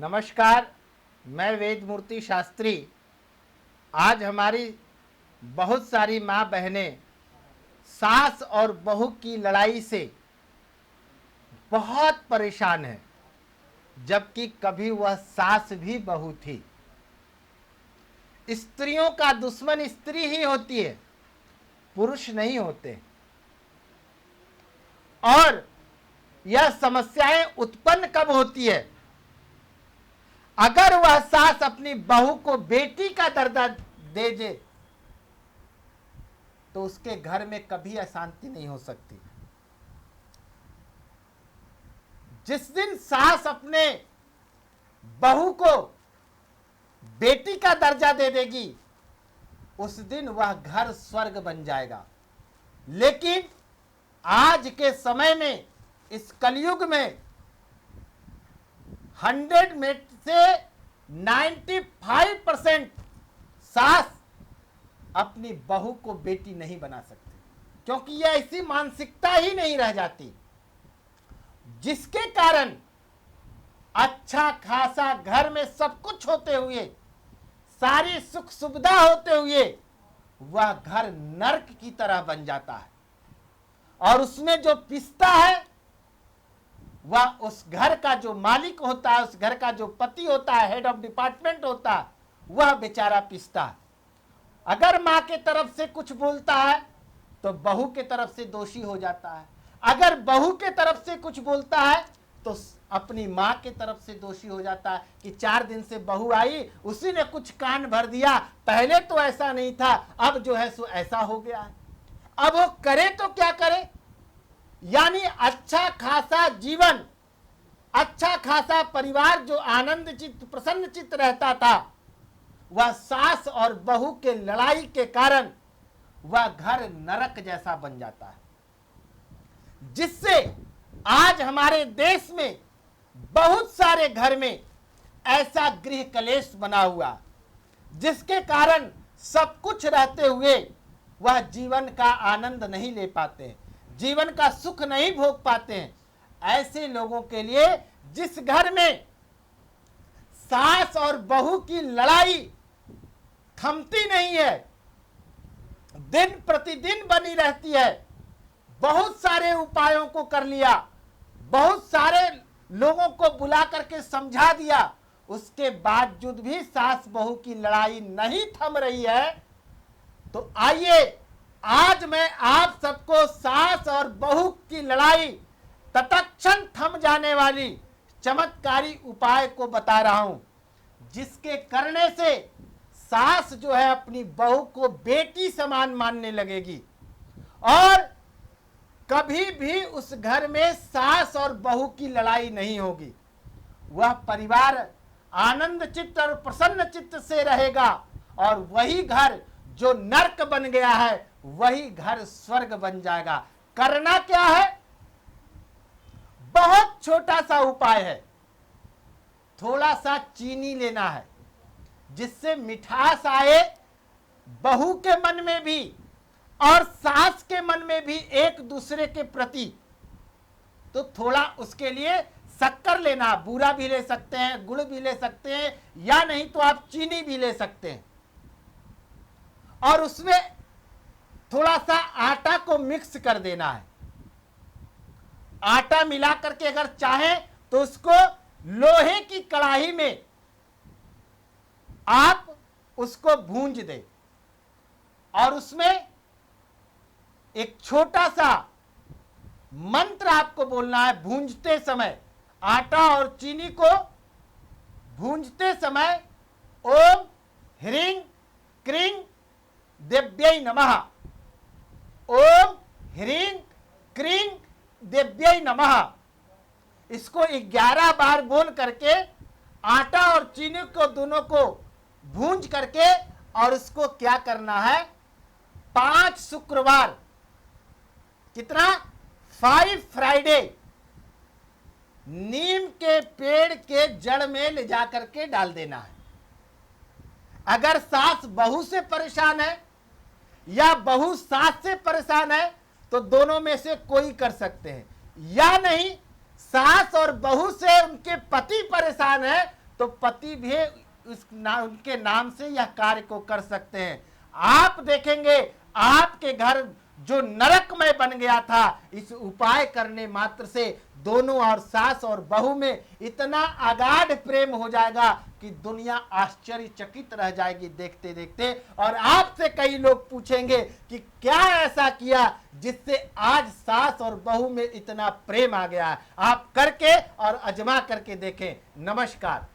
नमस्कार, मैं वेदमूर्ति शास्त्री। आज हमारी बहुत सारी माँ बहनें सास और बहू की लड़ाई से बहुत परेशान हैं, जबकि कभी वह सास भी बहू थी। स्त्रियों का दुश्मन स्त्री ही होती है, पुरुष नहीं होते। और यह समस्याएं उत्पन्न कब होती है? अगर वह सास अपनी बहू को बेटी का दर्जा दे दे तो उसके घर में कभी अशांति नहीं हो सकती। जिस दिन सास अपने बहू को बेटी का दर्जा दे देगी, उस दिन वह घर स्वर्ग बन जाएगा। लेकिन आज के समय में, इस कलयुग में 100 में से 95% सास अपनी बहू को बेटी नहीं बना सकती, क्योंकि यह ऐसी मानसिकता ही नहीं रह जाती, जिसके कारण अच्छा खासा घर में सब कुछ होते हुए, सारी सुख सुविधा होते हुए, वह घर नरक की तरह बन जाता है। और उसमें जो पिसता है, वह उस घर का जो मालिक होता है, उस घर का जो पति होता है, हेड ऑफ डिपार्टमेंट होता है, वह बेचारा पिसता है। अगर माँ के तरफ से कुछ बोलता है तो बहू के तरफ से दोषी हो जाता है। अगर बहू के तरफ से कुछ बोलता है तो अपनी माँ के तरफ से दोषी हो जाता है कि 4 दिन से बहू आई, उसी ने कुछ कान भर दिया, पहले तो ऐसा नहीं था, अब जो है सो ऐसा हो गया है। अब वो करे तो क्या करे? यानी अच्छा खासा जीवन, अच्छा खासा परिवार जो आनंद चित्त प्रसन्न चित्त रहता था, वह सास और बहू के लड़ाई के कारण वह घर नरक जैसा बन जाता है। जिससे आज हमारे देश में बहुत सारे घर में ऐसा गृह कलेश बना हुआ, जिसके कारण सब कुछ रहते हुए वह जीवन का आनंद नहीं ले पाते, जीवन का सुख नहीं भोग पाते हैं। ऐसे लोगों के लिए, जिस घर में सास और बहू की लड़ाई थमती नहीं है, दिन प्रतिदिन बनी रहती है, बहुत सारे उपायों को कर लिया, बहुत सारे लोगों को बुला करके समझा दिया, उसके बावजूद भी सास बहू की लड़ाई नहीं थम रही है, तो आइए आज मैं आप सबको सास और बहू की लड़ाई तत्क्षण थम जाने वाली चमत्कारी उपाय को बता रहा हूं, जिसके करने से सास जो है अपनी बहू को बेटी समान मानने लगेगी और कभी भी उस घर में सास और बहू की लड़ाई नहीं होगी। वह परिवार आनंद चित्त और प्रसन्न चित्त से रहेगा और वही घर जो नरक बन गया है, वही घर स्वर्ग बन जाएगा। करना क्या है? बहुत छोटा सा उपाय है। थोड़ा सा चीनी लेना है, जिससे मिठास आए बहू के मन में भी और सास के मन में भी एक दूसरे के प्रति। तो थोड़ा उसके लिए शक्कर लेना, बूरा भी ले सकते हैं, गुड़ भी ले सकते हैं, या नहीं तो आप चीनी भी ले सकते हैं। और उसमें थोड़ा सा आटा को मिक्स कर देना है। आटा मिला करके अगर चाहें तो उसको लोहे की कढ़ाई में आप उसको भूंज दें और उसमें एक छोटा सा मंत्र आपको बोलना है। भूंजते समय, आटा और चीनी को भूंजते समय, ओम ह्रीं क्रीं देव्यै नमः, ओम ह्रीं क्रीं देव्यै नमः, इसको 11 बार बोल करके आटा और चीनी को दोनों को भूंज करके, और उसको क्या करना है, 5 शुक्रवार, कितना, 5 फ्राइडे नीम के पेड़ के जड़ में ले जाकर के डाल देना है। अगर सास बहू से परेशान है या बहू सास से परेशान है तो दोनों में से कोई कर सकते हैं, या नहीं सास और बहू से उनके पति परेशान है तो पति भी उनके नाम से यह कार्य को कर सकते हैं। आप देखेंगे आपके घर जो नरकमय बन गया था, इस उपाय करने मात्र से दोनों और सास और बहू में इतना अगाध प्रेम हो जाएगा कि दुनिया आश्चर्यचकित रह जाएगी देखते देखते। और आपसे कई लोग पूछेंगे कि क्या ऐसा किया जिससे आज सास और बहू में इतना प्रेम आ गया। आप करके और आजमा करके देखें। नमस्कार।